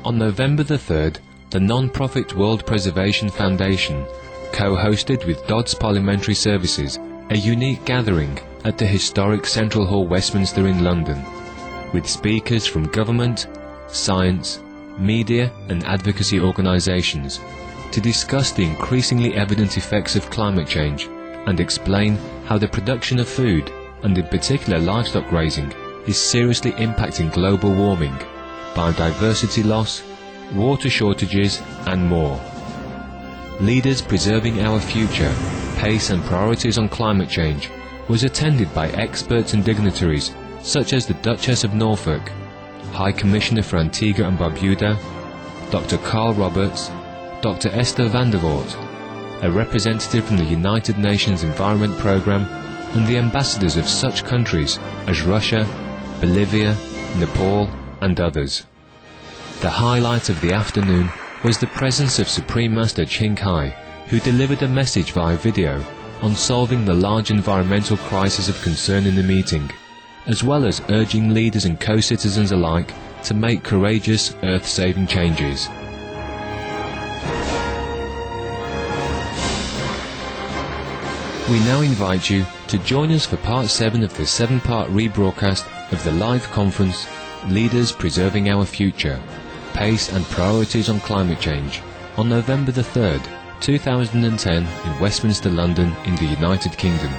On November the 3rd, the non-profit World Preservation Foundation co-hosted with Dodds Parliamentary Services a unique gathering at the historic Central Hall, Westminster in London, with speakers from government, science, media and advocacy organisations to discuss the increasingly evident effects of climate change and explain how the production of food, and in particular livestock grazing, is seriously impacting global warming, biodiversity loss, water shortages and more. Leaders Preserving Our Future, Pace and Priorities on Climate Change was attended by experts and dignitaries such as the Duchess of Norfolk, High Commissioner for Antigua and Barbuda, Dr. Carl Roberts, Dr. Esther van der Voort, a representative from the United Nations Environment Programme, and the ambassadors of such countries as Russia, Bolivia, Nepal and others. The highlight of the afternoon was the presence of Supreme Master Ching Hai, who delivered a message via video on solving the large environmental crisis of concern in the meeting, as well as urging leaders and co-citizens alike to make courageous, earth-saving changes. We now invite you to join us for Part 7 of the 7-part rebroadcast of the live conference Leaders Preserving Our Future, Pace and Priorities on Climate Change, on November the 3rd, 2010 in Westminster, London in the United Kingdom.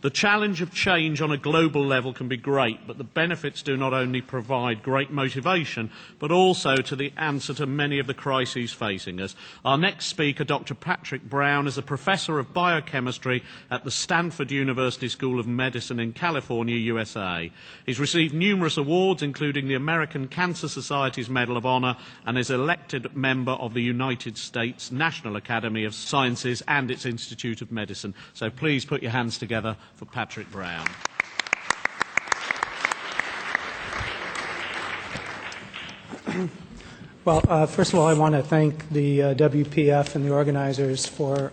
The challenge of change on a global level can be great, but the benefits do not only provide great motivation, but also to the answer to many of the crises facing us. Our next speaker, Dr. Patrick Brown, is a professor of biochemistry at the Stanford University School of Medicine in California, USA. He's received numerous awards, including the American Cancer Society's Medal of Honor, and is elected member of the United States National Academy of Sciences and its Institute of Medicine. So please put your hands together for Patrick Brown. Well, first of all, I want to thank the WPF and the organizers for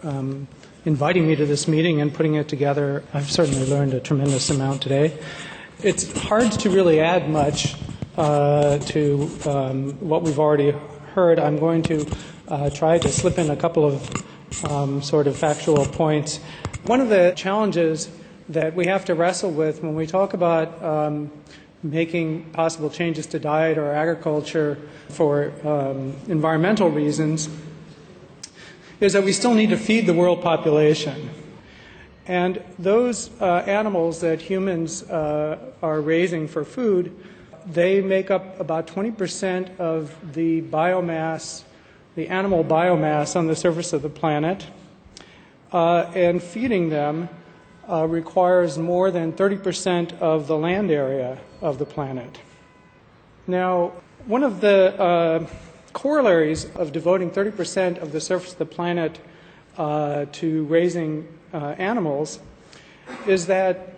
inviting me to this meeting and putting it together. I've certainly learned a tremendous amount today. It's hard to really add much to what we've already heard. I'm going to try to slip in a couple of sort of factual points. One of the challenges that we have to wrestle with when we talk about making possible changes to diet or agriculture for environmental reasons is that we still need to feed the world population. And those animals that humans are raising for food, they make up about 20% of the biomass, the animal biomass on the surface of the planet, and feeding them requires more than 30% of the land area of the planet. Now, one of the corollaries of devoting 30% of the surface of the planet to raising animals is that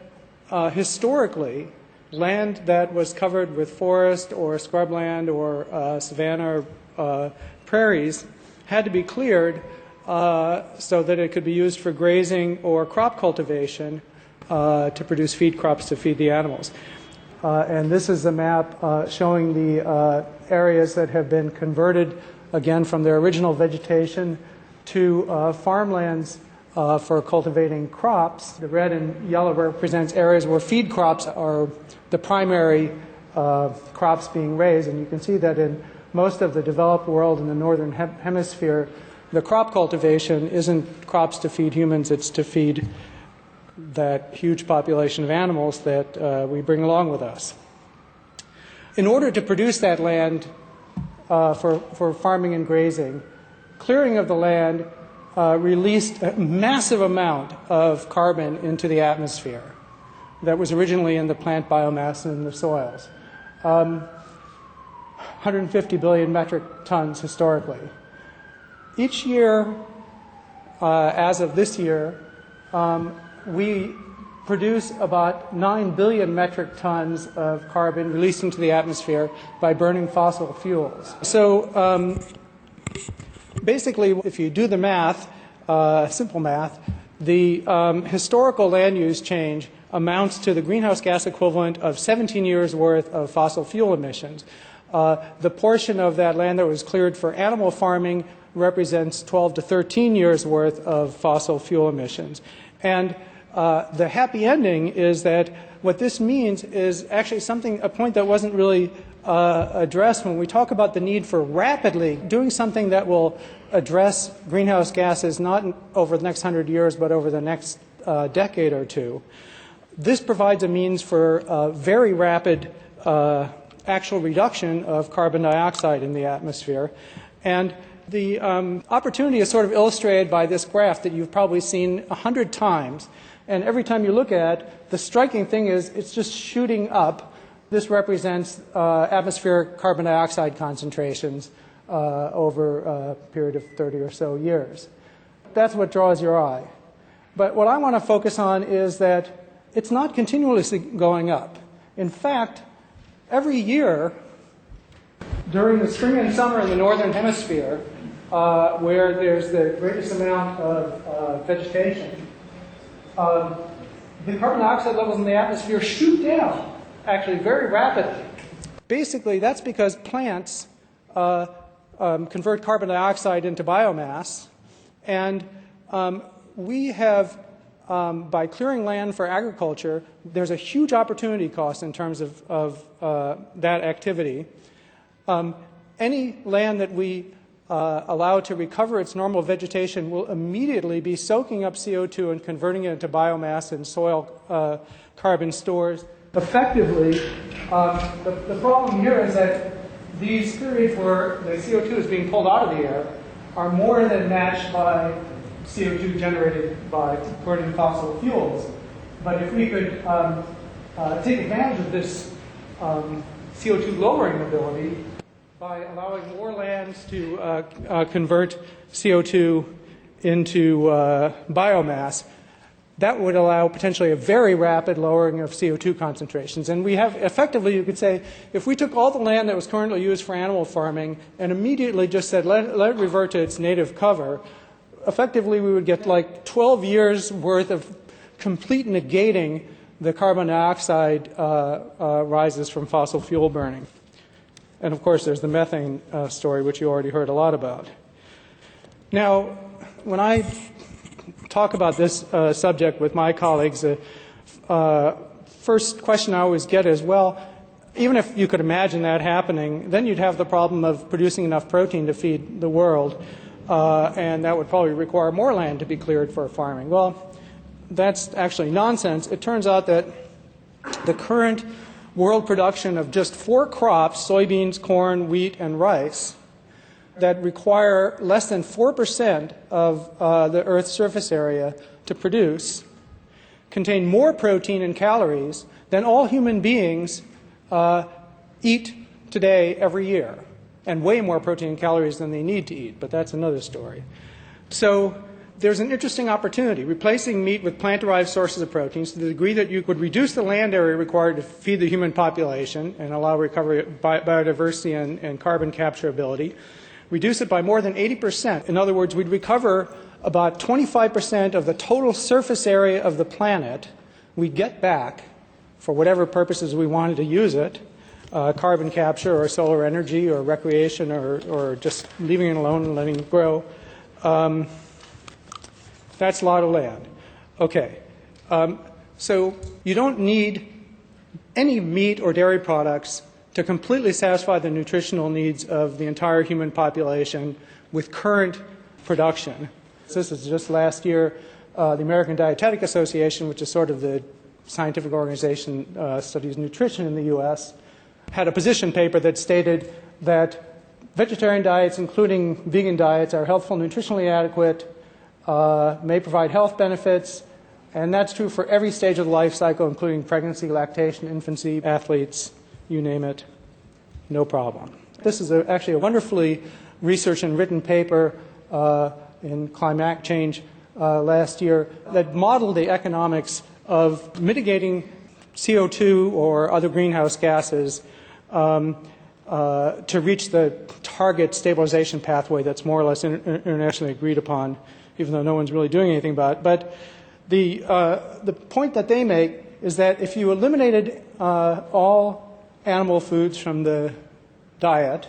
historically, land that was covered with forest or scrubland or savanna or prairies had to be cleared so that it could be used for grazing or crop cultivation to produce feed crops to feed the animals. And this is a map showing the areas that have been converted, again, from their original vegetation to farmlands for cultivating crops. The red and yellow represents areas where feed crops are the primary crops being raised. And you can see that in most of the developed world in the northern hemisphere, the crop cultivation isn't crops to feed humans, it's to feed that huge population of animals that we bring along with us. In order to produce that land for farming and grazing, clearing of the land released a massive amount of carbon into the atmosphere that was originally in the plant biomass and in the soils. 150 billion metric tons historically. Each year, as of this year, we produce about 9 billion metric tons of carbon released into the atmosphere by burning fossil fuels. So Basically, if you do the math, simple math, the historical land use change amounts to the greenhouse gas equivalent of 17 years' worth of fossil fuel emissions. The portion of that land that was cleared for animal farming represents 12 to 13 years' worth of fossil fuel emissions. And the happy ending is that what this means is actually a point that wasn't really addressed when we talk about the need for rapidly doing something that will address greenhouse gases not over the next 100 years but over the next decade or two. This provides a means for very rapid actual reduction of carbon dioxide in the atmosphere. And the opportunity is sort of illustrated by this graph that you've probably seen 100 times. And every time you look at it, the striking thing is it's just shooting up. This represents atmospheric carbon dioxide concentrations over a period of 30 or so years. That's what draws your eye. But what I want to focus on is that it's not continuously going up. In fact, every year during the spring and summer in the northern hemisphere, where there's the greatest amount of vegetation, the carbon dioxide levels in the atmosphere shoot down, actually very rapidly. Basically, that's because plants convert carbon dioxide into biomass, and we have, by clearing land for agriculture, there's a huge opportunity cost in terms of that activity. Any land that we allow to recover its normal vegetation will immediately be soaking up CO2 and converting it into biomass in soil carbon stores. Effectively, the problem here is that these periods where the CO2 is being pulled out of the air are more than matched by CO2 generated by burning fossil fuels. But if we could take advantage of this CO2 lowering ability by allowing more lands to convert CO2 into biomass, that would allow potentially a very rapid lowering of CO2 concentrations. And we have, effectively, you could say, if we took all the land that was currently used for animal farming and immediately just said, let it revert to its native cover, effectively we would get like 12 years worth of complete negating the carbon dioxide rises from fossil fuel burning. And of course there's the methane story, which you already heard a lot about. Now, when I talk about this subject with my colleagues, first question I always get is, well, even if you could imagine that happening, then you'd have the problem of producing enough protein to feed the world, and that would probably require more land to be cleared for farming. Well, that's actually nonsense. It turns out that the current world production of just 4 crops, soybeans, corn, wheat, and rice, that require less than 4% of the Earth's surface area to produce, contain more protein and calories than all human beings eat today every year, and way more protein and calories than they need to eat, but that's another story. So there's an interesting opportunity, replacing meat with plant-derived sources of proteins to the degree that you could reduce the land area required to feed the human population and allow recovery of biodiversity and carbon capture ability. Reduce it by more than 80%. In other words, we'd recover about 25% of the total surface area of the planet. We'd get back, for whatever purposes we wanted to use it, carbon capture or solar energy or recreation or just leaving it alone and letting it grow. That's a lot of land. Okay. So you don't need any meat or dairy products to completely satisfy the nutritional needs of the entire human population with current production. This is just last year, the American Dietetic Association, which is sort of the scientific organization studies nutrition in the U.S., had a position paper that stated that vegetarian diets, including vegan diets, are healthful, nutritionally adequate, may provide health benefits, and that's true for every stage of the life cycle, including pregnancy, lactation, infancy, athletes, you name it, no problem. This is actually a wonderfully researched and written paper in Climate Change last year that modeled the economics of mitigating CO2 or other greenhouse gases to reach the target stabilization pathway that's more or less internationally agreed upon, even though no one's really doing anything about it. But the point that they make is that if you eliminated all animal foods from the diet,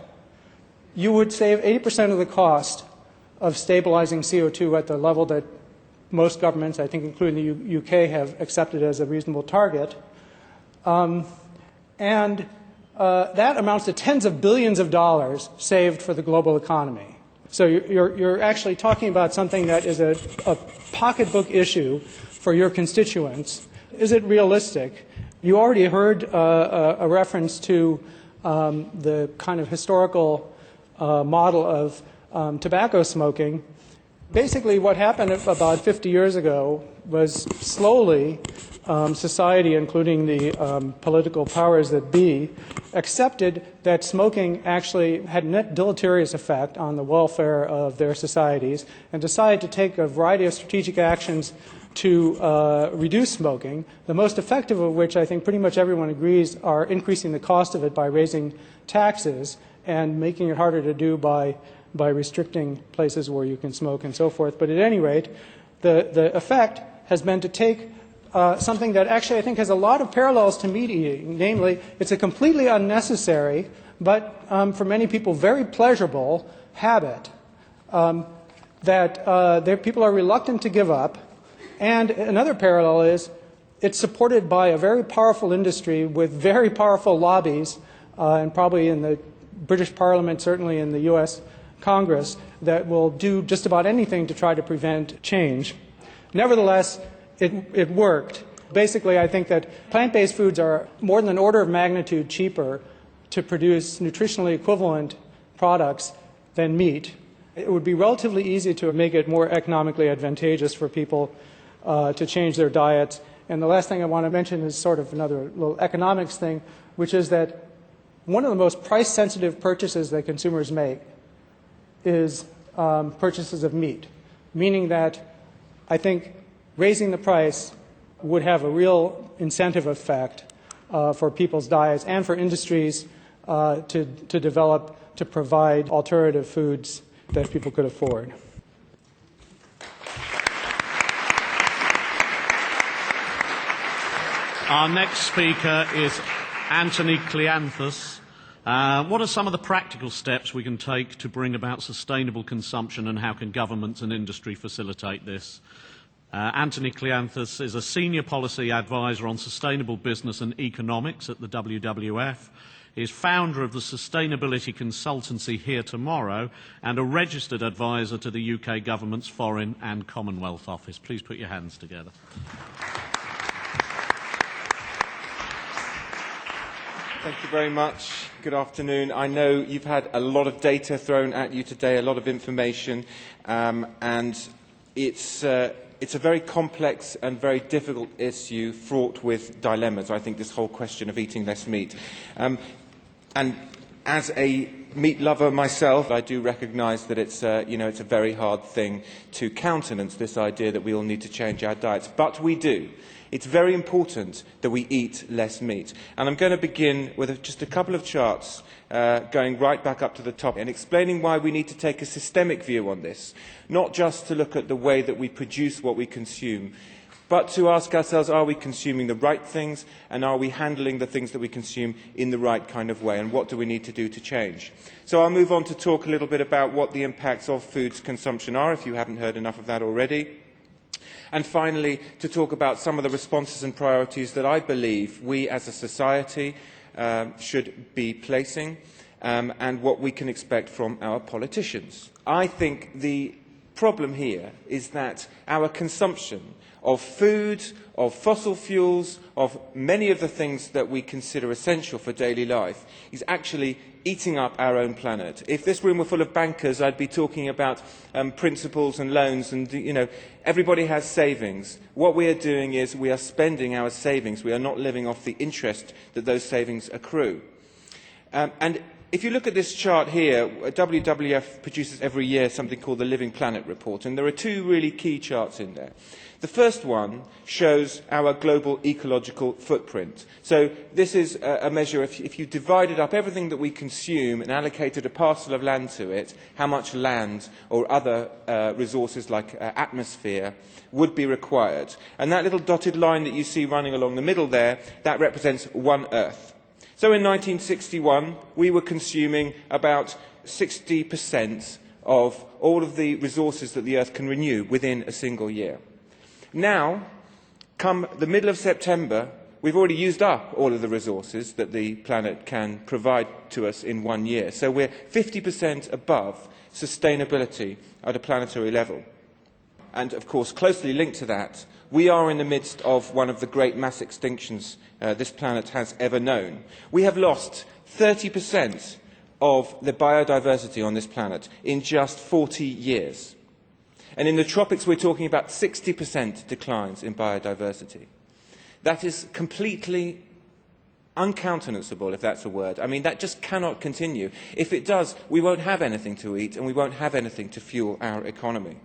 you would save 80% of the cost of stabilizing CO2 at the level that most governments, I think including the UK, have accepted as a reasonable target. That amounts to tens of billions of dollars saved for the global economy. So you're actually talking about something that is a pocketbook issue for your constituents. Is it realistic? You already heard a reference to the kind of historical model of tobacco smoking. Basically, what happened about 50 years ago was slowly society, including the political powers that be, accepted that smoking actually had a net deleterious effect on the welfare of their societies and decided to take a variety of strategic actions to reduce smoking, the most effective of which I think pretty much everyone agrees are increasing the cost of it by raising taxes and making it harder to do by restricting places where you can smoke and so forth. But at any rate, the effect has been to take something that actually I think has a lot of parallels to meat eating. Namely, it's a completely unnecessary, but for many people very pleasurable habit that people are reluctant to give up. And another parallel is it's supported by a very powerful industry with very powerful lobbies, and probably in the British Parliament, certainly in the US Congress, that will do just about anything to try to prevent change. Nevertheless, it worked. Basically, I think that plant-based foods are more than an order of magnitude cheaper to produce nutritionally equivalent products than meat. It would be relatively easy to make it more economically advantageous for people to change their diets. And the last thing I want to mention is sort of another little economics thing, which is that one of the most price-sensitive purchases that consumers make is purchases of meat, meaning that I think raising the price would have a real incentive effect for people's diets and for industries to develop, to provide alternative foods that people could afford. Our next speaker is Anthony Cleanthus. What are some of the practical steps we can take to bring about sustainable consumption, and how can governments and industry facilitate this? Anthony Cleanthus is a senior policy advisor on sustainable business and economics at the WWF. He is founder of the sustainability consultancy Here Tomorrow and a registered advisor to the UK government's Foreign and Commonwealth Office. Please put your hands together. Thank you very much. Good afternoon. I know you've had a lot of data thrown at you today, a lot of information, and it's a very complex and very difficult issue fraught with dilemmas, I think, this whole question of eating less meat. And as a meat lover myself, I do recognise that it's a very hard thing to countenance, this idea that we all need to change our diets. But we do. It's very important that we eat less meat. And I'm going to begin with just a couple of charts going right back up to the top and explaining why we need to take a systemic view on this, not just to look at the way that we produce what we consume, but to ask ourselves, are we consuming the right things, and are we handling the things that we consume in the right kind of way, and what do we need to do to change? So I'll move on to talk a little bit about what the impacts of foods consumption are, if you haven't heard enough of that already. And finally, to talk about some of the responses and priorities that I believe we as a society should be placing, and what we can expect from our politicians. I think the problem here is that our consumption of food, of fossil fuels, of many of the things that we consider essential for daily life is actually eating up our own planet. If this room were full of bankers, I'd be talking about principles and loans, and everybody has savings. What we are doing is we are spending our savings. We are not living off the interest that those savings accrue. And if you look at this chart here, WWF produces every year something called the Living Planet Report, and there are two really key charts in there. The first one shows our global ecological footprint. So this is a measure, if you divided up everything that we consume and allocated a parcel of land to it, how much land or other resources like atmosphere would be required. And that little dotted line that you see running along the middle there, that represents one Earth. So in 1961, we were consuming about 60% of all of the resources that the Earth can renew within a single year. Now, come the middle of September, we've already used up all of the resources that the planet can provide to us in 1 year. So we're 50% above sustainability at a planetary level. And, of course, closely linked to that, we are in the midst of one of the great mass extinctions this planet has ever known. We have lost 30% of the biodiversity on this planet in just 40 years. And in the tropics, we're talking about 60% declines in biodiversity. That is completely uncountenanceable, if that's a word. I mean, that just cannot continue. If it does, we won't have anything to eat and we won't have anything to fuel our economy.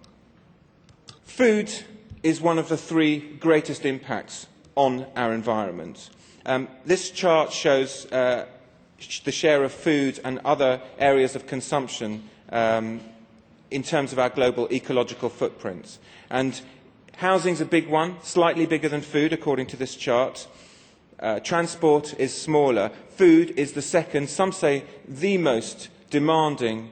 Food is one of the three greatest impacts on our environment. This chart shows the share of food and other areas of consumption in terms of our global ecological footprint. And housing's a big one, slightly bigger than food, according to this chart. Transport is smaller. Food is the second, some say the most demanding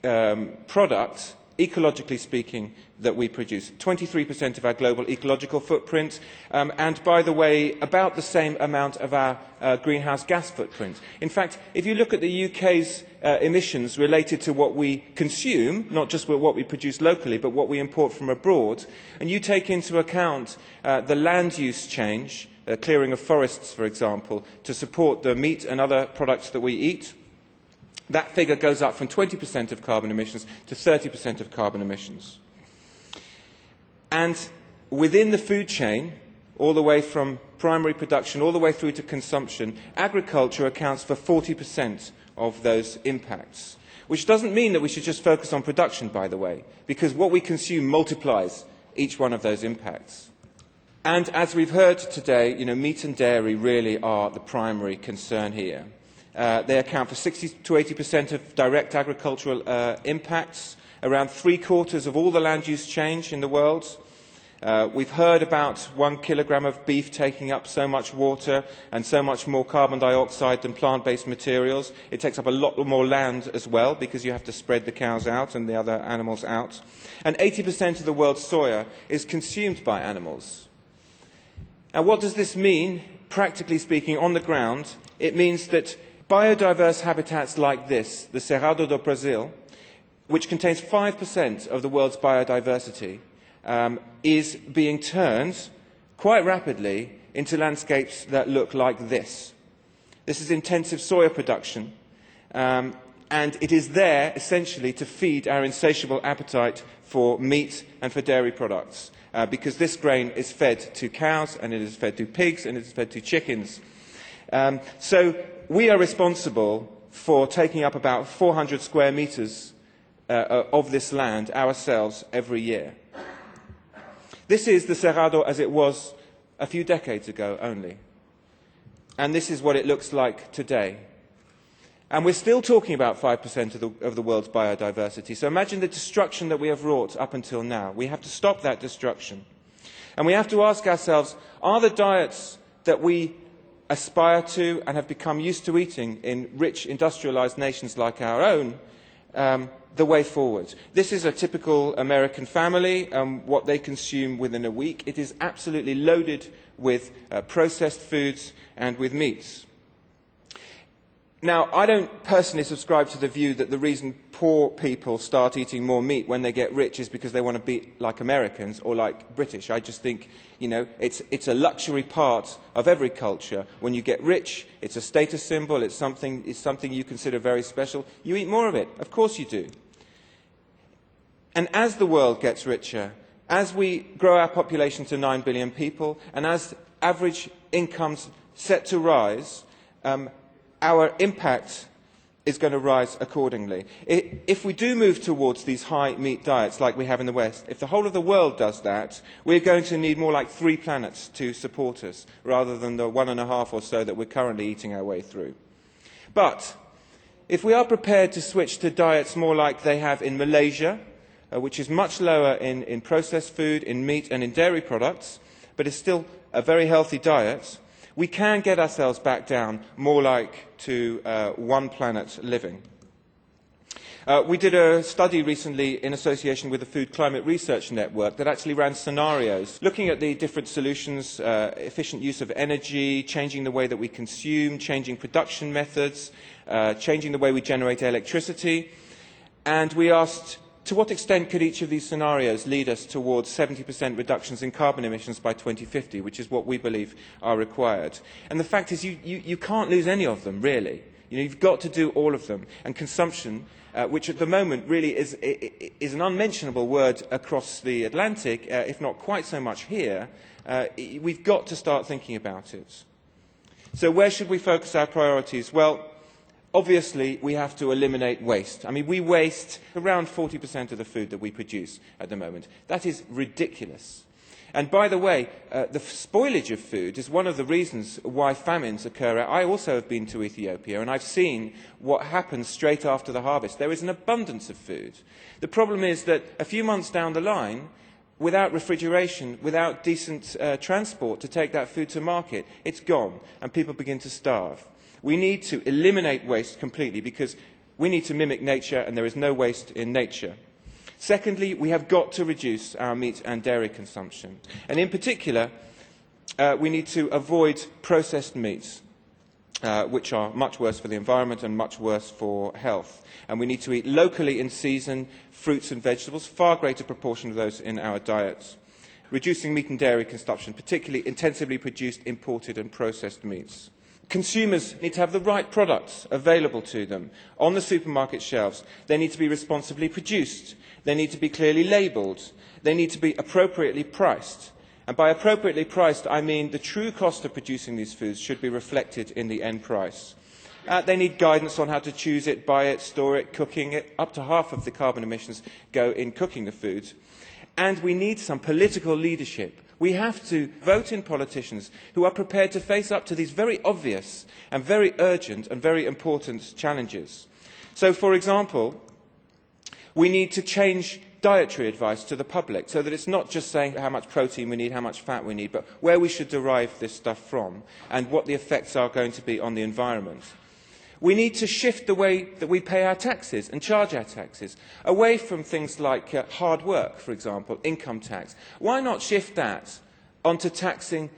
product, ecologically speaking, that we produce. 23% of our global ecological footprint, and by the way, about the same amount of our greenhouse gas footprint. In fact, if you look at the UK's emissions related to what we consume, not just what we produce locally, but what we import from abroad, and you take into account the land use change, clearing of forests, for example, to support the meat and other products that we eat, that figure goes up from 20% of carbon emissions to 30% of carbon emissions. And within the food chain, all the way from primary production all the way through to consumption, agriculture accounts for 40% of those impacts. Which doesn't mean that we should just focus on production, by the way, because what we consume multiplies each one of those impacts. And as we've heard today, meat and dairy really are the primary concern here. They account for 60 to 80% of direct agricultural impacts, around 3/4 of all the land use change in the world. We've heard about 1 kilogram of beef taking up so much water and so much more carbon dioxide than plant-based materials. It takes up a lot more land as well because you have to spread the cows out and the other animals out. And 80% of the world's soya is consumed by animals. Now, what does this mean, practically speaking, on the ground? It means that biodiverse habitats like this, the Cerrado do Brasil, which contains 5% of the world's biodiversity, is being turned quite rapidly into landscapes that look like this. This is intensive soya production, and it is there essentially to feed our insatiable appetite for meat and for dairy products, because this grain is fed to cows, and it is fed to pigs, and it is fed to chickens. So we are responsible for taking up about 400 square metres of this land ourselves every year. This is the Cerrado as it was a few decades ago only. And this is what it looks like today. And we're still talking about 5% of the world's biodiversity. So imagine the destruction that we have wrought up until now. We have to stop that destruction. And we have to ask ourselves, are the diets that we aspire to and have become used to eating in rich industrialized nations like our own the way forward? This is a typical American family, what they consume within a week. It is absolutely loaded with processed foods and with meats. Now, I don't personally subscribe to the view that the reason poor people start eating more meat when they get rich is because they want to be like Americans or like British. I just think, it's a luxury part of every culture. When you get rich, it's a status symbol, it's something you consider very special. You eat more of it. Of course you do. And as the world gets richer, as we grow our population to 9 billion people, and as average incomes set to rise, our impact is going to rise accordingly. If we do move towards these high meat diets like we have in the West, if the whole of the world does that, we're going to need more like 3 planets to support us, rather than the 1.5 or so that we're currently eating our way through. But if we are prepared to switch to diets more like they have in Malaysia, which is much lower in processed food, in meat and in dairy products, but is still a very healthy diet, we can get ourselves back down more like to 1 planet living. We did a study recently in association with the Food Climate Research Network that actually ran scenarios looking at the different solutions, efficient use of energy, changing the way that we consume, changing production methods, changing the way we generate electricity. And we asked, to what extent could each of these scenarios lead us towards 70% reductions in carbon emissions by 2050, which is what we believe are required? And the fact is you can't lose any of them, really. You've got to do all of them. And consumption, which at the moment really is an unmentionable word across the Atlantic, if not quite so much here, we've got to start thinking about it. So where should we focus our priorities? Well, obviously, we have to eliminate waste. I mean, we waste around 40% of the food that we produce at the moment. That is ridiculous. And by the way, the spoilage of food is one of the reasons why famines occur. I also have been to Ethiopia, and I've seen what happens straight after the harvest. There is an abundance of food. The problem is that a few months down the line, without refrigeration, without decent transport to take that food to market, it's gone, and people begin to starve. We need to eliminate waste completely because we need to mimic nature, and there is no waste in nature. Secondly, we have got to reduce our meat and dairy consumption. And in particular, we need to avoid processed meats, which are much worse for the environment and much worse for health. And we need to eat locally in season fruits and vegetables, far greater proportion of those in our diets. Reducing meat and dairy consumption, particularly intensively produced, imported and processed meats. Consumers need to have the right products available to them on the supermarket shelves. They need to be responsibly produced. They need to be clearly labelled. They need to be appropriately priced. And by appropriately priced, I mean the true cost of producing these foods should be reflected in the end price. They need guidance on how to choose it, buy it, store it, cooking it. Up to half of the carbon emissions go in cooking the food. And we need some political leadership. We have to vote in politicians who are prepared to face up to these very obvious and very urgent and very important challenges. So, for example, we need to change dietary advice to the public so that it's not just saying how much protein we need, how much fat we need, but where we should derive this stuff from and what the effects are going to be on the environment. We need to shift the way that we pay our taxes and charge our taxes, away from things like hard work, for example, income tax. Why not shift that onto taxing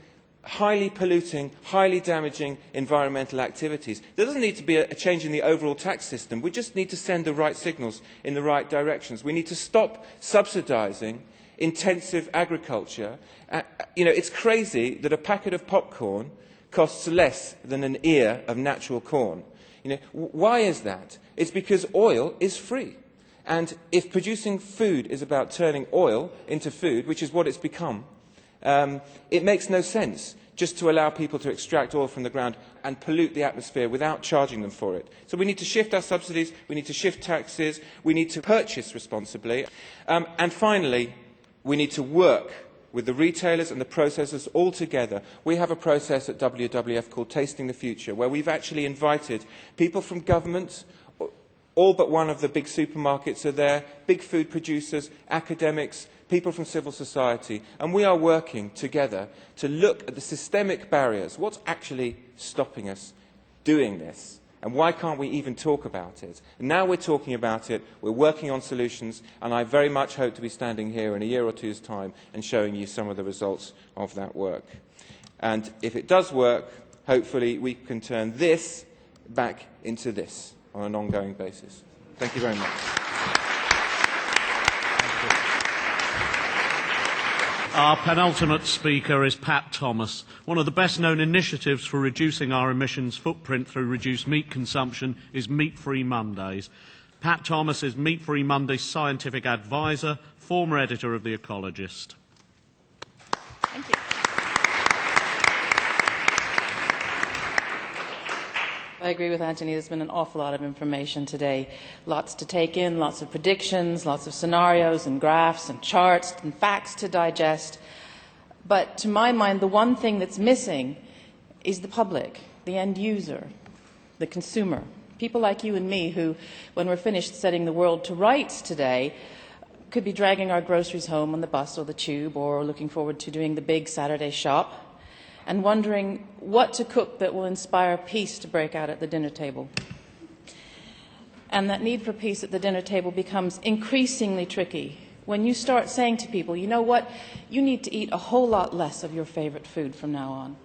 highly polluting, highly damaging environmental activities? There doesn't need to be a change in the overall tax system. We just need to send the right signals in the right directions. We need to stop subsidising intensive agriculture. It's crazy that a packet of popcorn costs less than an ear of natural corn. Why is that? It's because oil is free. And if producing food is about turning oil into food, which is what it's become, it makes no sense just to allow people to extract oil from the ground and pollute the atmosphere without charging them for it. So we need to shift our subsidies, we need to shift taxes, we need to purchase responsibly. And finally, we need to work with the retailers and the processors all together. We have a process at WWF called Tasting the Future, where we've actually invited people from government. All but one of the big supermarkets are there, big food producers, academics, people from civil society, and we are working together to look at the systemic barriers. What's actually stopping us doing this? And why can't we even talk about it? And now we're talking about it, we're working on solutions, and I very much hope to be standing here in a year or two's time and showing you some of the results of that work. And if it does work, hopefully we can turn this back into this on an ongoing basis. Thank you very much. Our penultimate speaker is Pat Thomas. One of the best-known initiatives for reducing our emissions footprint through reduced meat consumption is Meat-Free Mondays. Pat Thomas is Meat-Free Mondays scientific advisor, former editor of The Ecologist. Thank you. I agree with Anthony. There's been an awful lot of information today. Lots to take in, lots of predictions, lots of scenarios and graphs and charts and facts to digest. But to my mind, the one thing that's missing is the public, the end user, the consumer. People like you and me who, when we're finished setting the world to rights today, could be dragging our groceries home on the bus or the tube, or looking forward to doing the big Saturday shop, and wondering what to cook that will inspire peace to break out at the dinner table. And that need for peace at the dinner table becomes increasingly tricky when you start saying to people, you know what, you need to eat a whole lot less of your favorite food from now on.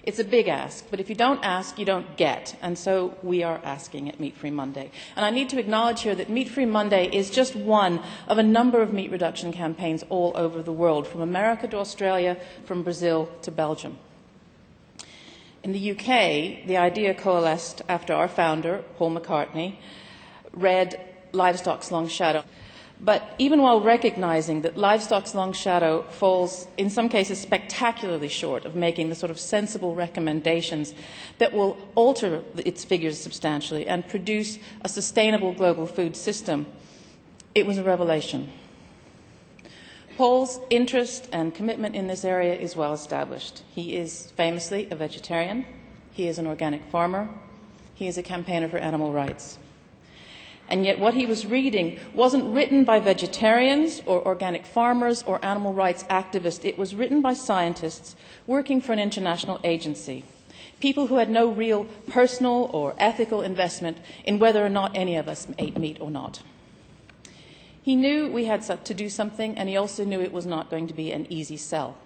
It's a big ask, but if you don't ask, you don't get. And so we are asking at Meat Free Monday. And I need to acknowledge here that Meat Free Monday is just one of a number of meat reduction campaigns all over the world, from America to Australia, from Brazil to Belgium. In the UK, the idea coalesced after our founder, Paul McCartney, read Livestock's Long Shadow. But even while recognizing that Livestock's Long Shadow falls, in some cases, spectacularly short of making the sort of sensible recommendations that will alter its figures substantially and produce a sustainable global food system, it was a revelation. Paul's interest and commitment in this area is well established. He is famously a vegetarian. He is an organic farmer. He is a campaigner for animal rights. And yet what he was reading wasn't written by vegetarians or organic farmers or animal rights activists. It was written by scientists working for an international agency, people who had no real personal or ethical investment in whether or not any of us ate meat or not. He knew we had to do something, and he also knew it was not going to be an easy sell.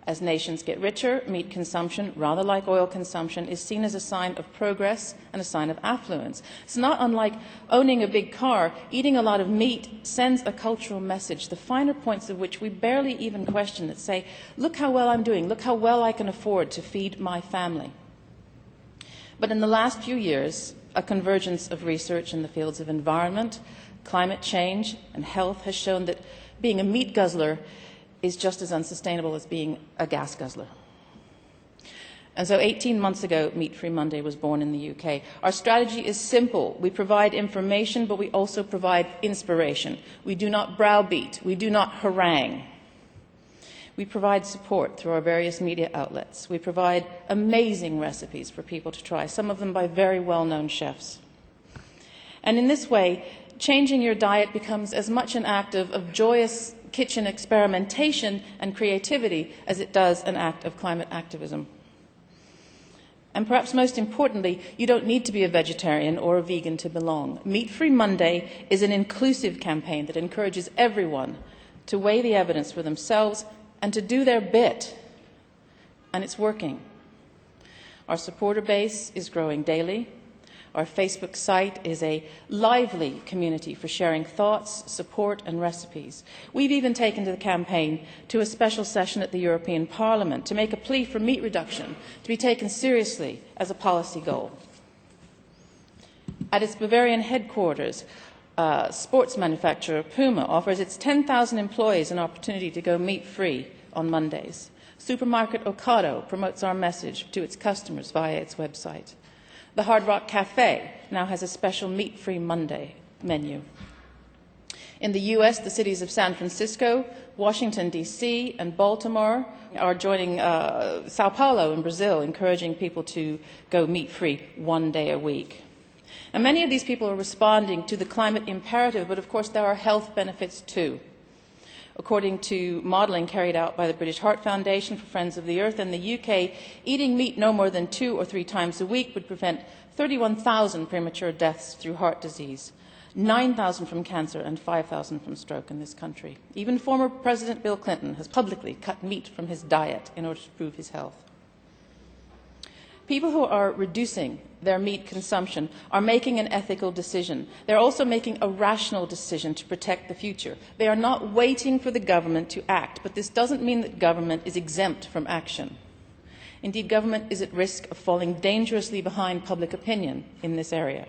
As nations get richer, meat consumption, rather like oil consumption, is seen as a sign of progress and a sign of affluence. It's not unlike owning a big car. Eating a lot of meat sends a cultural message, the finer points of which we barely even question, that say, look how well I'm doing, look how well I can afford to feed my family. But in the last few years, a convergence of research in the fields of environment, climate change, and health has shown that being a meat guzzler is just as unsustainable as being a gas guzzler. And so 18 months ago, Meat Free Monday was born in the UK. Our strategy is simple. We provide information, but we also provide inspiration. We do not browbeat. We do not harangue. We provide support through our various media outlets. We provide amazing recipes for people to try, some of them by very well-known chefs. And in this way, changing your diet becomes as much an act of joyous kitchen experimentation and creativity as it does an act of climate activism. And perhaps most importantly, you don't need to be a vegetarian or a vegan to belong. Meat Free Monday is an inclusive campaign that encourages everyone to weigh the evidence for themselves and to do their bit. And it's working. Our supporter base is growing daily. Our Facebook site is a lively community for sharing thoughts, support and recipes. We've even taken the campaign to a special session at the European Parliament to make a plea for meat reduction to be taken seriously as a policy goal. At its Bavarian headquarters, sports manufacturer Puma offers its 10,000 employees an opportunity to go meat-free on Mondays. Supermarket Ocado promotes our message to its customers via its website. The Hard Rock Cafe now has a special Meat-Free Monday menu. In the U.S., the cities of San Francisco, Washington, D.C., and Baltimore are joining Sao Paulo in Brazil, encouraging people to go meat-free 1 day a week. And many of these people are responding to the climate imperative, but of course there are health benefits too. According to modelling carried out by the British Heart Foundation for Friends of the Earth in the UK, eating meat no more than 2 or 3 times a week would prevent 31,000 premature deaths through heart disease, 9,000 from cancer and 5,000 from stroke in this country. Even former President Bill Clinton has publicly cut meat from his diet in order to improve his health. People who are reducing their meat consumption are making an ethical decision. They're also making a rational decision to protect the future. They are not waiting for the government to act, but this doesn't mean that government is exempt from action. Indeed, government is at risk of falling dangerously behind public opinion in this area.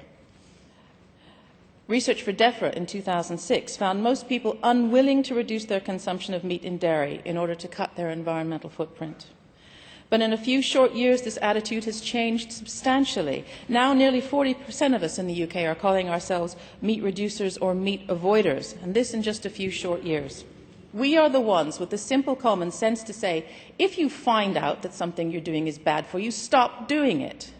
Research for DEFRA in 2006 found most people unwilling to reduce their consumption of meat and dairy in order to cut their environmental footprint. But in a few short years, this attitude has changed substantially. Now nearly 40% of us in the UK are calling ourselves meat reducers or meat avoiders, and this in just a few short years. We are the ones with the simple common sense to say, if you find out that something you're doing is bad for you, stop doing it.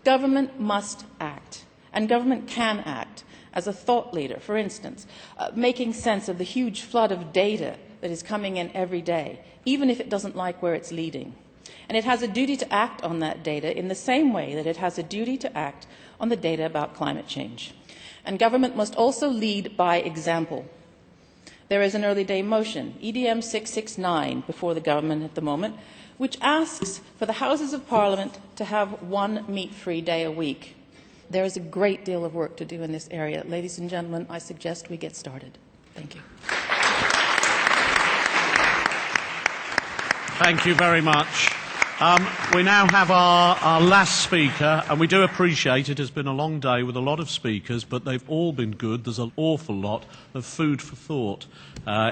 Government must act, and government can act as a thought leader, for instance, making sense of the huge flood of data that is coming in every day, even if it doesn't like where it's leading. And it has a duty to act on that data in the same way that it has a duty to act on the data about climate change. And government must also lead by example. There is an early day motion, EDM 669, before the government at the moment, which asks for the Houses of Parliament to have one meat-free day a week. There is a great deal of work to do in this area. Ladies and gentlemen, I suggest we get started. Thank you. Thank you very much. We now have our last speaker, and we do appreciate it has been a long day with a lot of speakers, but they've all been good. There's an awful lot of food for thought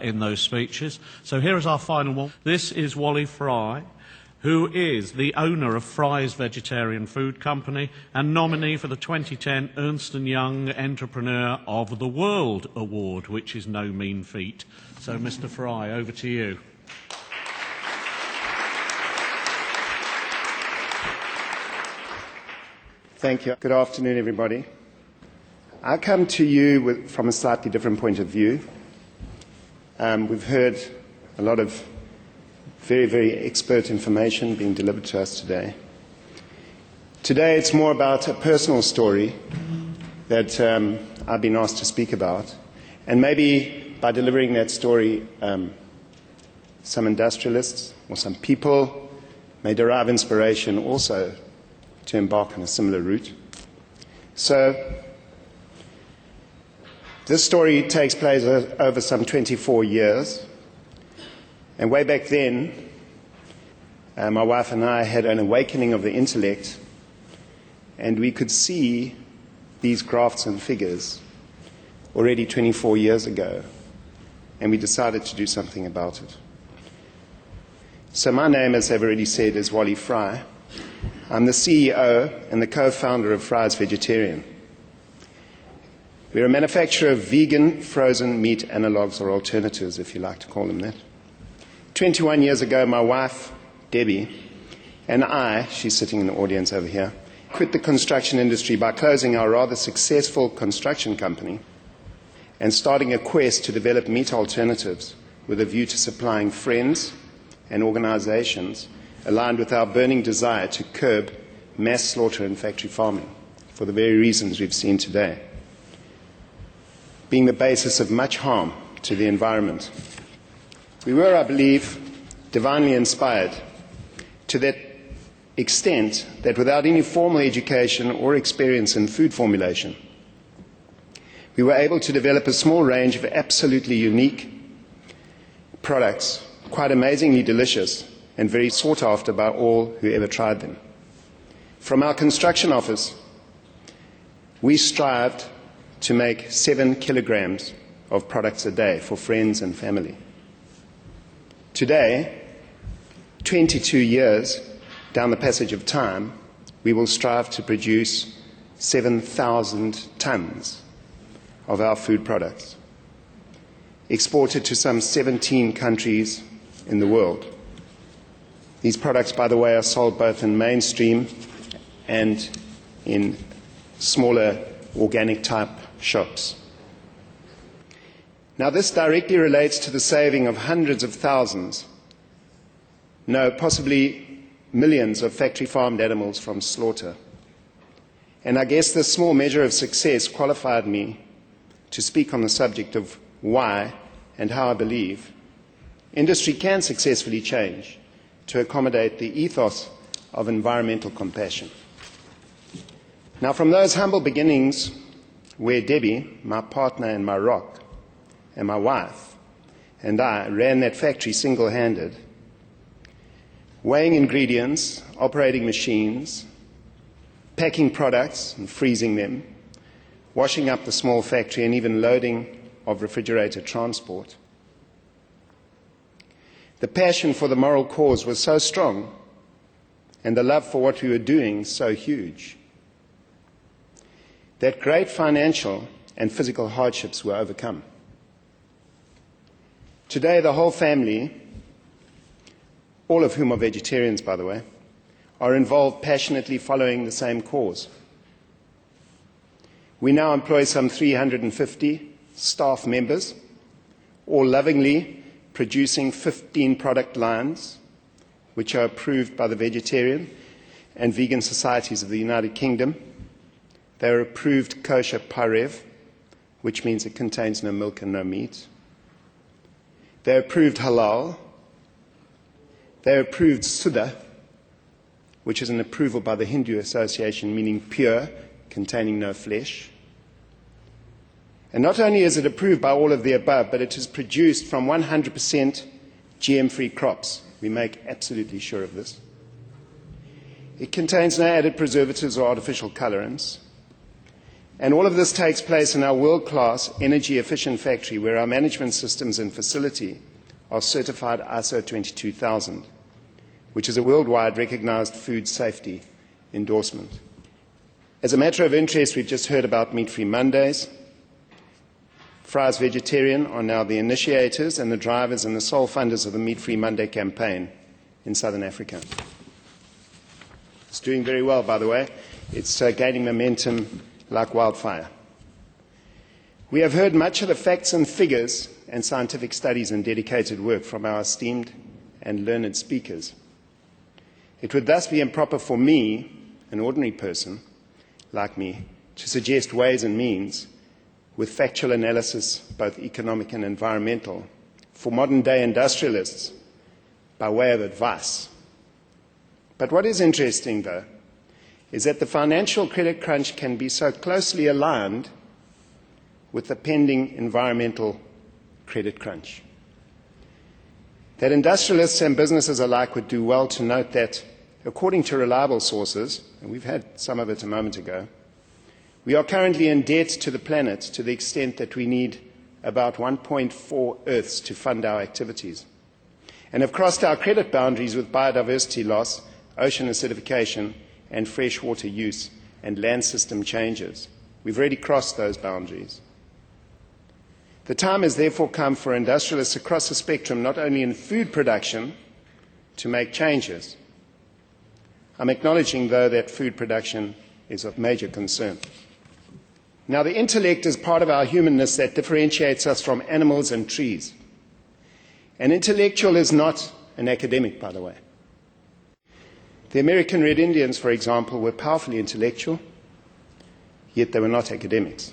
in those speeches. So here is our final one. This is Wally Fry, who is the owner of Fry's Vegetarian Food Company and nominee for the 2010 Ernst & Young Entrepreneur of the World Award, which is no mean feat. So, Mr. Fry, over to you. Thank you. Good afternoon, everybody. I come to you from a slightly different point of view. We've heard a lot of very, very expert information being delivered to us today. Today it's more about a personal story that I've been asked to speak about. And maybe by delivering that story, some industrialists or some people may derive inspiration also to embark on a similar route. So this story takes place over some 24 years. And way back then, my wife and I had an awakening of the intellect, and we could see these graphs and figures already 24 years ago, and we decided to do something about it. So my name, as I've already said, is Wally Fry. I'm the CEO and the co-founder of Fry's Vegetarian. We're a manufacturer of vegan frozen meat analogues or alternatives, if you like to call them that. 21 years ago, my wife, Debbie, and I, she's sitting in the audience over here, quit the construction industry by closing our rather successful construction company and starting a quest to develop meat alternatives with a view to supplying friends and organizations aligned with our burning desire to curb mass slaughter and factory farming for the very reasons we've seen today, being the basis of much harm to the environment. We were, I believe, divinely inspired to that extent that without any formal education or experience in food formulation, we were able to develop a small range of absolutely unique products, quite amazingly delicious and very sought after by all who ever tried them. From our construction office, we strived to make 7 kilograms of products a day for friends and family. Today, 22 years down the passage of time, we will strive to produce 7,000 tons of our food products, exported to some 17 countries in the world. These products, by the way, are sold both in mainstream and in smaller organic-type shops. Now, this directly relates to the saving of hundreds of thousands, no, possibly millions of factory-farmed animals from slaughter. And I guess this small measure of success qualified me to speak on the subject of why and how I believe industry can successfully change to accommodate the ethos of environmental compassion. Now, from those humble beginnings where Debbie, my partner and my rock, and my wife, and I ran that factory single-handed, weighing ingredients, operating machines, packing products and freezing them, washing up the small factory, and even loading of refrigerated transport. The passion for the moral cause was so strong and the love for what we were doing so huge that great financial and physical hardships were overcome. Today, the whole family, all of whom are vegetarians, by the way, are involved passionately following the same cause. We now employ some 350 staff members, all lovingly producing 15 product lines, which are approved by the vegetarian and vegan societies of the United Kingdom. They are approved kosher parev, which means it contains no milk and no meat. They're approved halal. They're approved Suddha, which is an approval by the Hindu Association, meaning pure, containing no flesh. And not only is it approved by all of the above, but it is produced from 100% GM-free crops. We make absolutely sure of this. It contains no added preservatives or artificial colorants. And all of this takes place in our world-class, energy-efficient factory, where our management systems and facility are certified ISO 22000, which is a worldwide recognized food safety endorsement. As a matter of interest, we've just heard about Meat-Free Mondays. Fry's Vegetarian are now the initiators and the drivers and the sole funders of the Meat-Free Monday campaign in Southern Africa. It's doing very well, by the way. It's gaining momentum like wildfire. We have heard much of the facts and figures and scientific studies and dedicated work from our esteemed and learned speakers. It would thus be improper for me, an ordinary person like me, to suggest ways and means with factual analysis, both economic and environmental, for modern-day industrialists by way of advice. But what is interesting, though, is that the financial credit crunch can be so closely aligned with the pending environmental credit crunch that industrialists and businesses alike would do well to note that, according to reliable sources, and we've had some of it a moment ago, we are currently in debt to the planet to the extent that we need about 1.4 Earths to fund our activities, and have crossed our credit boundaries with biodiversity loss, ocean acidification, and freshwater use and land system changes. We've already crossed those boundaries. The time has therefore come for industrialists across the spectrum, not only in food production, to make changes. I'm acknowledging, though, that food production is of major concern. Now, the intellect is part of our humanness that differentiates us from animals and trees. An intellectual is not an academic, by the way. The American Red Indians, for example, were powerfully intellectual, yet they were not academics.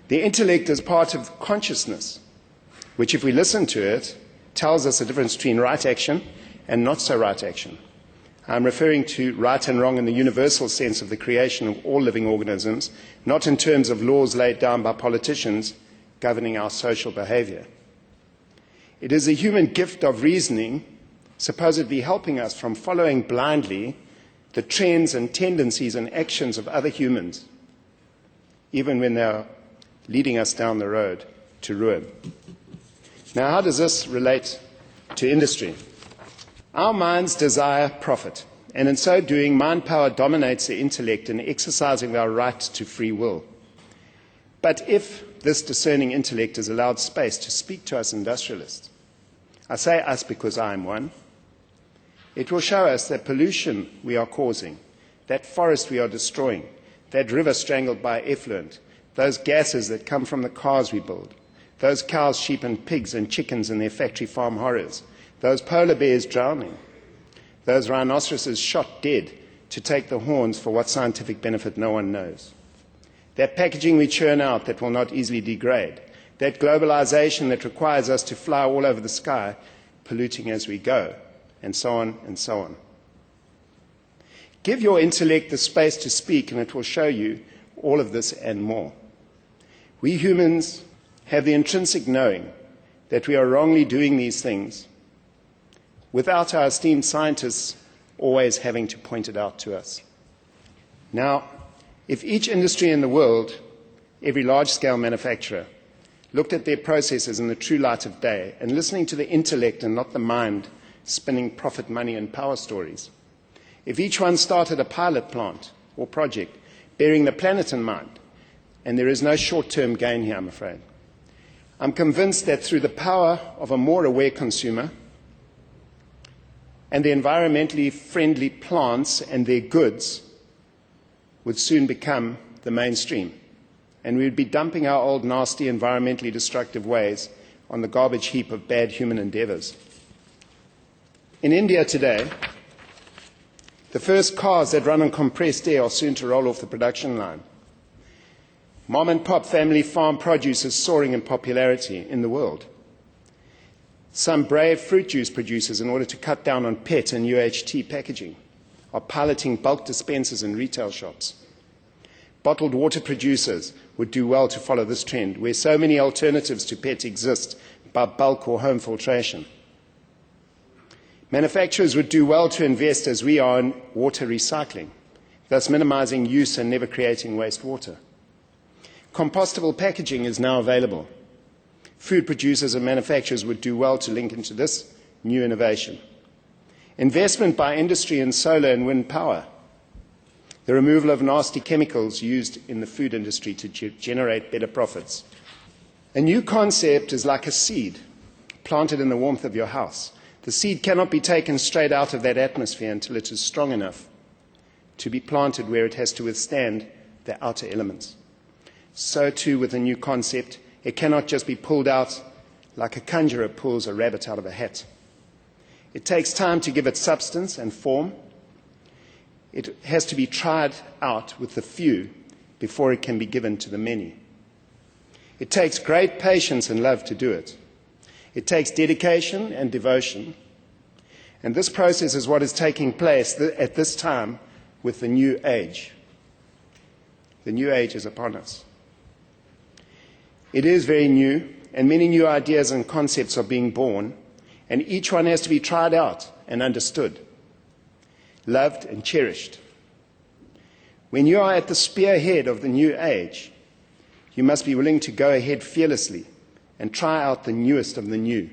The intellect is part of consciousness, which, if we listen to it, tells us the difference between right action and not so right action. I'm referring to right and wrong in the universal sense of the creation of all living organisms, not in terms of laws laid down by politicians governing our social behavior. It is the human gift of reasoning supposedly helping us from following blindly the trends and tendencies and actions of other humans, even when they are leading us down the road to ruin. Now, how does this relate to industry? Our minds desire profit, and in so doing, mind power dominates the intellect in exercising our right to free will. But if this discerning intellect is allowed space to speak to us industrialists, I say us because I am one, it will show us that pollution we are causing, that forest we are destroying, that river strangled by effluent, those gases that come from the cars we build, those cows, sheep and pigs and chickens in their factory farm horrors, those polar bears drowning, those rhinoceroses shot dead to take the horns for what scientific benefit no one knows, that packaging we churn out that will not easily degrade, that globalization that requires us to fly all over the sky, polluting as we go, and so on and so on. Give your intellect the space to speak, and it will show you all of this and more. We humans have the intrinsic knowing that we are wrongly doing these things without our esteemed scientists always having to point it out to us. Now, if each industry in the world, every large-scale manufacturer, looked at their processes in the true light of day and listening to the intellect and not the mind spinning profit, money and power stories, If each one started a pilot plant or project, bearing the planet in mind, and there is no short-term gain here, I'm afraid, I'm convinced that through the power of a more aware consumer and the environmentally friendly plants and their goods would soon become the mainstream, and we would be dumping our old, nasty, environmentally destructive ways on the garbage heap of bad human endeavours. In India today, the first cars that run on compressed air are soon to roll off the production line. Mom and pop family farm produce is soaring in popularity in the world. Some brave fruit juice producers, in order to cut down on PET and UHT packaging, are piloting bulk dispensers in retail shops. Bottled water producers would do well to follow this trend, where so many alternatives to PET exist by bulk or home filtration. Manufacturers would do well to invest, as we are, in water recycling, thus minimizing use and never creating wastewater. Compostable packaging is now available. Food producers and manufacturers would do well to link into this new innovation. Investment by industry in solar and wind power. The removal of nasty chemicals used in the food industry to generate better profits. A new concept is like a seed planted in the warmth of your house. The seed cannot be taken straight out of that atmosphere until it is strong enough to be planted where it has to withstand the outer elements. So too with a new concept, it cannot just be pulled out like a conjurer pulls a rabbit out of a hat. It takes time to give it substance and form. It has to be tried out with the few before it can be given to the many. It takes great patience and love to do it. It takes dedication and devotion. And this process is what is taking place at this time with the new age. The new age is upon us. It is very new, and many new ideas and concepts are being born, and each one has to be tried out and understood, loved and cherished. When you are at the spearhead of the new age, you must be willing to go ahead fearlessly and try out the newest of the new.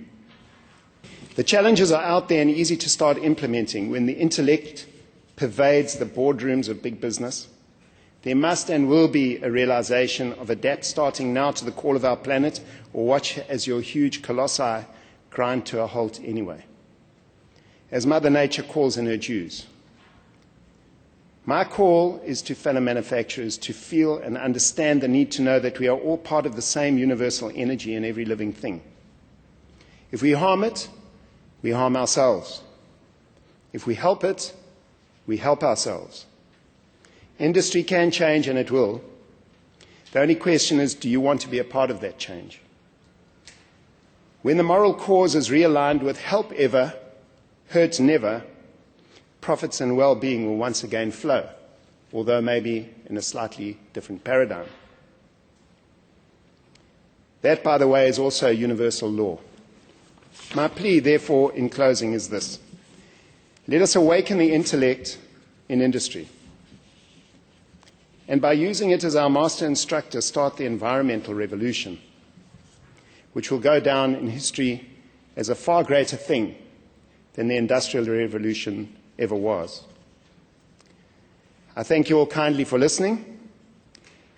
The challenges are out there and easy to start implementing when the intellect pervades the boardrooms of big business. There must and will be a realization of adapt starting now to the call of our planet, or watch as your huge colossi grind to a halt anyway. As Mother Nature calls in her dues. My call is to fellow manufacturers to feel and understand the need to know that we are all part of the same universal energy in every living thing. If we harm it, we harm ourselves. If we help it, we help ourselves. Industry can change, and it will. The only question is, do you want to be a part of that change? When the moral cause is realigned with help ever, hurt never, profits and well-being will once again flow, although maybe in a slightly different paradigm. That, by the way, is also universal law. My plea, therefore, in closing is this. Let us awaken the intellect in industry, and by using it as our master instructor, start the environmental revolution, which will go down in history as a far greater thing than the Industrial Revolution ever was. I thank you all kindly for listening,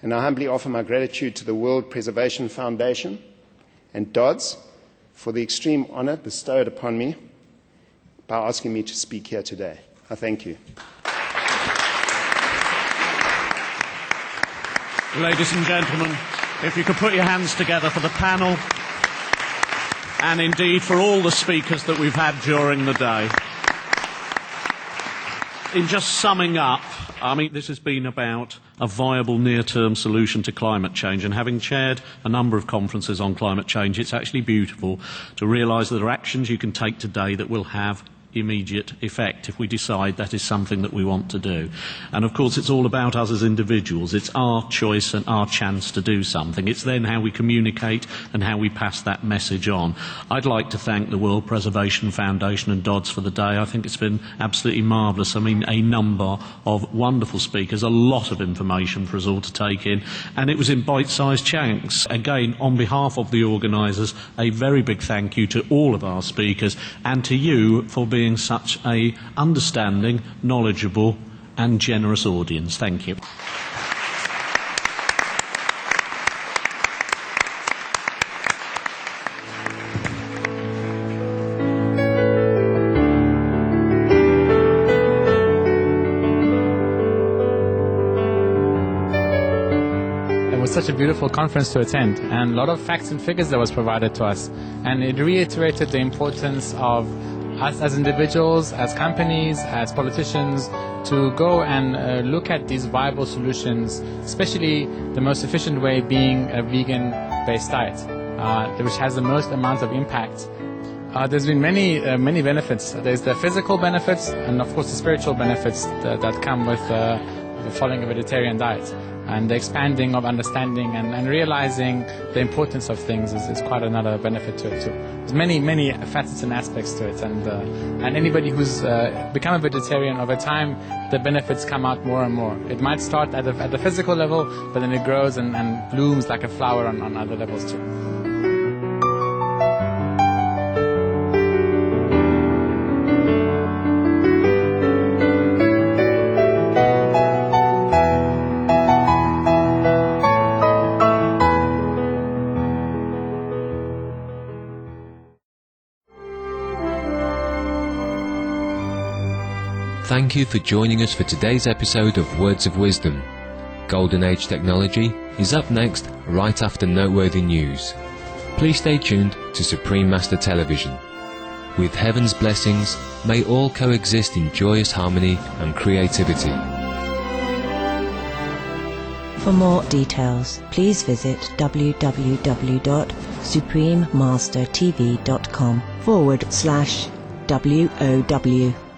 and I humbly offer my gratitude to the World Preservation Foundation and DODS for the extreme honor bestowed upon me by asking me to speak here today. I thank you. Ladies and gentlemen, if you could put your hands together for the panel and indeed for all the speakers that we've had during the day. In just summing up, I mean, this has been about a viable near-term solution to climate change, and having chaired a number of conferences on climate change, it's actually beautiful to realise that there are actions you can take today that will have immediate effect if we decide that is something that we want to do. And of course it's all about us as individuals. It's our choice and our chance to do something. It's then how we communicate and how we pass that message on. I'd like to thank the World Preservation Foundation and DODS for the day. I think it's been absolutely marvellous. I mean, a number of wonderful speakers, a lot of information for us all to take in, and it was in bite-sized chunks. Again, on behalf of the organisers, a very big thank you to all of our speakers and to you for being being such a understanding, knowledgeable and generous audience. Thank you. Such a beautiful conference to attend, and a lot of facts and figures that was provided to us, and it reiterated the importance of us as individuals, as companies, as politicians, to go and look at these viable solutions, especially the most efficient way being a vegan-based diet, which has the most amount of impact. There's been many benefits. There's the physical benefits and of course the spiritual benefits that come with following a vegetarian diet. And the expanding of understanding and realizing the importance of things is quite another benefit to it too. There's many facets and aspects to it, and anybody who's become a vegetarian over time, the benefits come out more and more. It might start at the physical level, but then it grows and blooms like a flower on other levels too. Thank you for joining us for today's episode of Words of Wisdom. Golden Age Technology is up next, right after noteworthy news. Please stay tuned to Supreme Master Television. With heaven's blessings, may all coexist in joyous harmony and creativity. For more details, please visit www.suprememastertv.com/WOW.